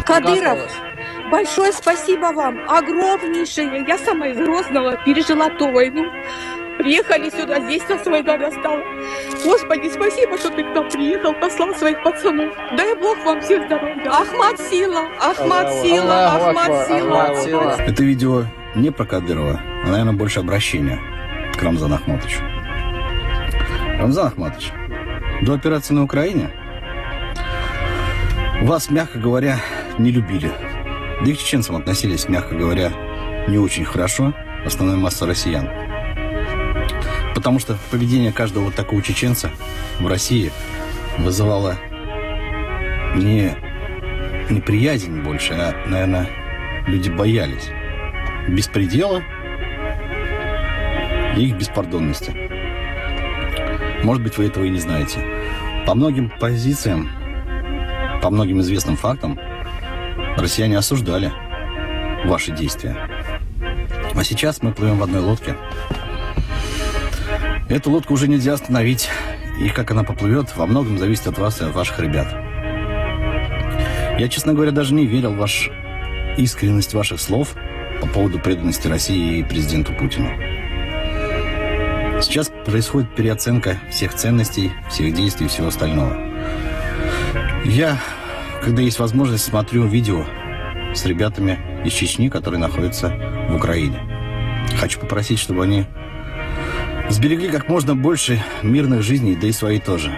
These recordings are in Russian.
Кадыров, большое спасибо вам, огромнейшее. Я сама из Грозного, пережила ту войну. Приехали сюда, здесь нас война настала. Господи, спасибо, что ты к нам приехал, послал своих пацанов. Дай Бог вам всех здоровья. Ахмад сила, Ахмад сила, Ахмад сила. Это видео не про Кадырова, а, наверное, больше обращение к Рамзану Ахматовичу. Рамзан Ахматович, до операции на Украине вас, мягко говоря, не любили. Да и к чеченцам относились, мягко говоря, не очень хорошо, основная масса россиян. Потому что поведение каждого вот такого чеченца в России вызывало не неприязнь больше, а, наверное, люди боялись беспредела и их беспардонности. Может быть, вы этого и не знаете. По многим позициям, по многим известным фактам, россияне осуждали ваши действия. А сейчас мы плывем в одной лодке. Эту лодку уже нельзя остановить. И как она поплывет, во многом зависит от вас и от ваших ребят. Я, честно говоря, даже не верил в искренность ваших слов по поводу преданности России и президенту Путину. Сейчас происходит переоценка всех ценностей, всех действий и всего остального. Я, когда есть возможность, смотрю видео с ребятами из Чечни, которые находятся в Украине. Хочу попросить, чтобы они сберегли как можно больше мирных жизней, да и свои тоже.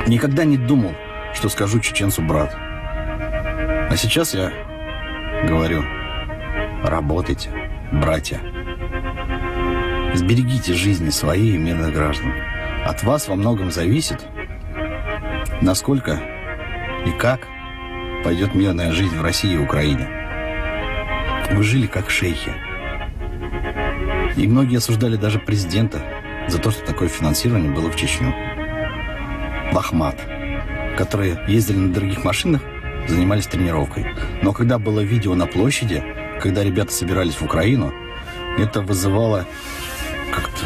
Никогда не думал, что скажу чеченцу брат. А сейчас я говорю: работайте, братья. Сберегите жизни свои и мирных граждан. От вас во многом зависит, насколько и как пойдет мирная жизнь в России и Украине. Вы жили как шейхи. И многие осуждали даже президента за то, что такое финансирование было в Чечню. В Ахмат, которые ездили на дорогих машинах, занимались тренировкой. Но когда было видео на площади, когда ребята собирались в Украину, это вызывало как-то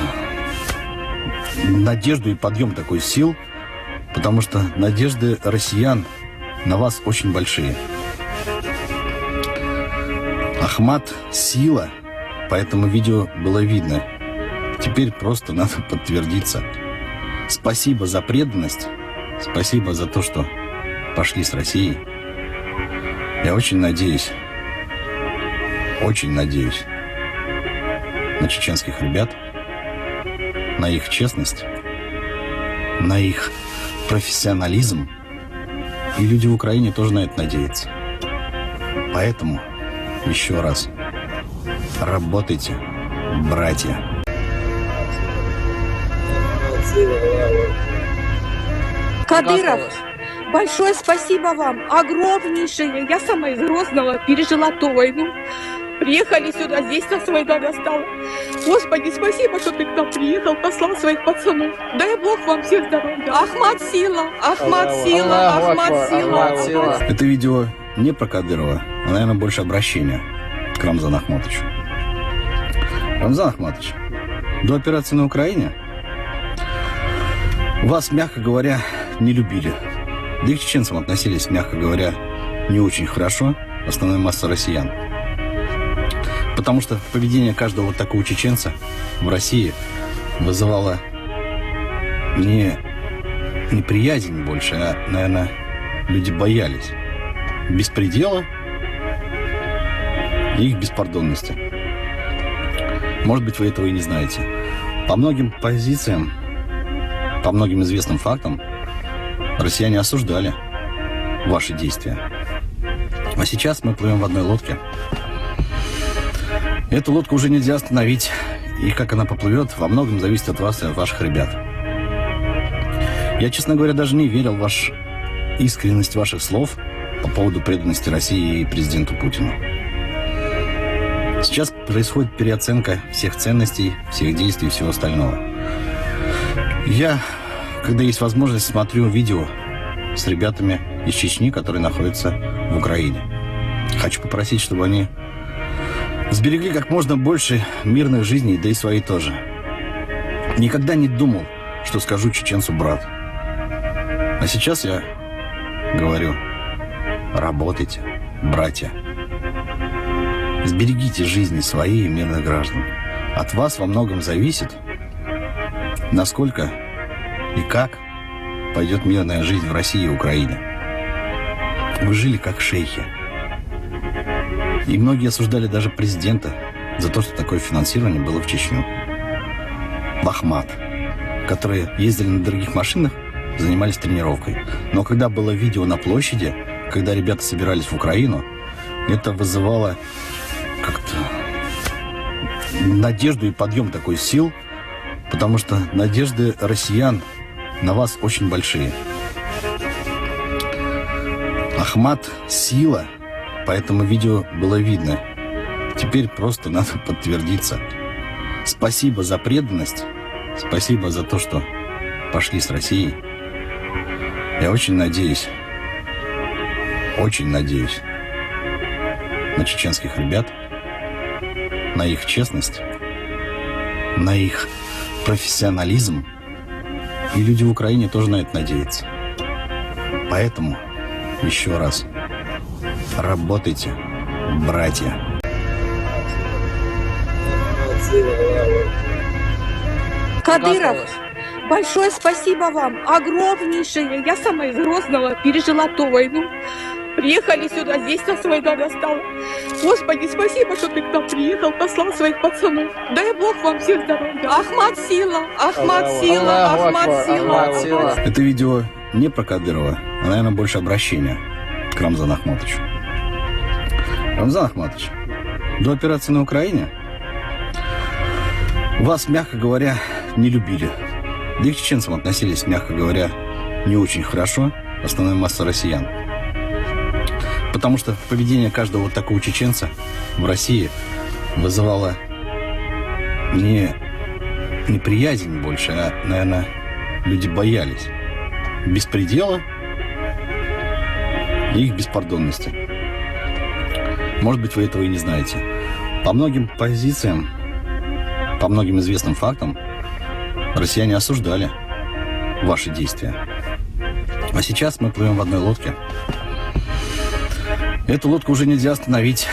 надежду и подъем такой сил, потому что надежды россиян на вас очень большие. Ахмат – сила, поэтому видео было видно. Теперь просто надо подтвердиться. Спасибо за преданность, спасибо за то, что пошли с Россией. Я очень надеюсь на чеченских ребят, на их честность, на их профессионализм. И люди в Украине тоже на это надеются. Поэтому еще раз: работайте, братья. Кадыров, большое спасибо вам, огромнейшее. Я сама из Грозного, пережила ту войну. Приехали сюда, здесь нас война настала. Господи, спасибо, что ты к нам приехал, послал своих пацанов. Дай Бог вам всех здоровья. Ахмад сила, Ахмад сила, Ахмад сила. Это видео не про Кадырова, а, наверное, больше обращение к Рамзану Ахматовичу. Рамзан Ахматович, до операции на Украине вас, мягко говоря, не любили. Да и к чеченцам относились, мягко говоря, не очень хорошо, основная масса россиян. Потому что поведение каждого вот такого чеченца в России вызывало не неприязнь больше, а, наверное, люди боялись беспредела и их беспардонности. Может быть, вы этого и не знаете. По многим позициям, по многим известным фактам, россияне осуждали ваши действия. А сейчас мы плывем в одной лодке. Эту лодку уже нельзя остановить. И как она поплывет, во многом зависит от вас и от ваших ребят. Я, честно говоря, даже не верил в искренность ваших слов по поводу преданности России и президенту Путину. Сейчас происходит переоценка всех ценностей, всех действий и всего остального. Я, когда есть возможность, смотрю видео с ребятами из Чечни, которые находятся в Украине. Хочу попросить, чтобы они сберегли как можно больше мирных жизней, да и свои тоже. Никогда не думал, что скажу чеченцу брат. А сейчас я говорю, работайте, братья. Сберегите жизни свои и мирных граждан. От вас во многом зависит, насколько и как пойдет мирная жизнь в России и Украине. Вы жили как шейхи. И многие осуждали даже президента за то, что такое финансирование было в Чечню. В Ахмат, которые ездили на дорогих машинах, занимались тренировкой. Но когда было видео на площади, когда ребята собирались в Украину, это вызывало как-то надежду и подъем такой сил, потому что надежды россиян на вас очень большие. Ахмат – сила, поэтому видео было видно. Теперь просто надо подтвердиться. Спасибо за преданность, спасибо за то, что пошли с Россией. Я очень надеюсь на чеченских ребят, на их честность, на их профессионализм. И люди в Украине тоже на это надеются. Поэтому еще раз работайте, братья. Кадыров, большое спасибо вам, огромнейшее. Я сама из Грозного пережила ту войну. Приехали сюда, здесь нас война настала. Господи, спасибо, что ты к нам приехал, послал своих пацанов. Дай Бог вам всех здоровья. Ахмат сила, Ахмат сила, Ахмат сила. Это видео не про Кадырова, а, наверное, больше обращение к Рамзану Ахматовичу. Рамзан Ахматович, до операции на Украине вас, мягко говоря, не любили. Да и к чеченцам относились, мягко говоря, не очень хорошо, основная масса россиян. Потому что поведение каждого вот такого чеченца в России вызывало не неприязнь больше, а, наверное, люди боялись беспредела и их беспардонности. Может быть, вы этого и не знаете. По многим позициям, по многим известным фактам, россияне осуждали ваши действия. А сейчас мы плывем в одной лодке. Эту лодку уже нельзя остановить.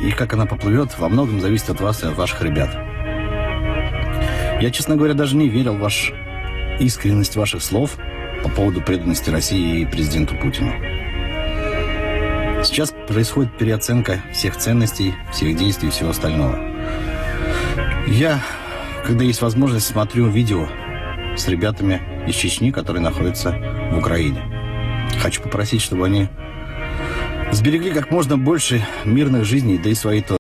И как она поплывет, во многом зависит от вас и от ваших ребят. Я, честно говоря, даже не верил в искренность ваших слов по поводу преданности России и президенту Путину. Сейчас происходит переоценка всех ценностей, всех действий и всего остального. Я, когда есть возможность, смотрю видео с ребятами из Чечни, которые находятся в Украине. Хочу попросить, чтобы они сберегли как можно больше мирных жизней, да и свои тоже.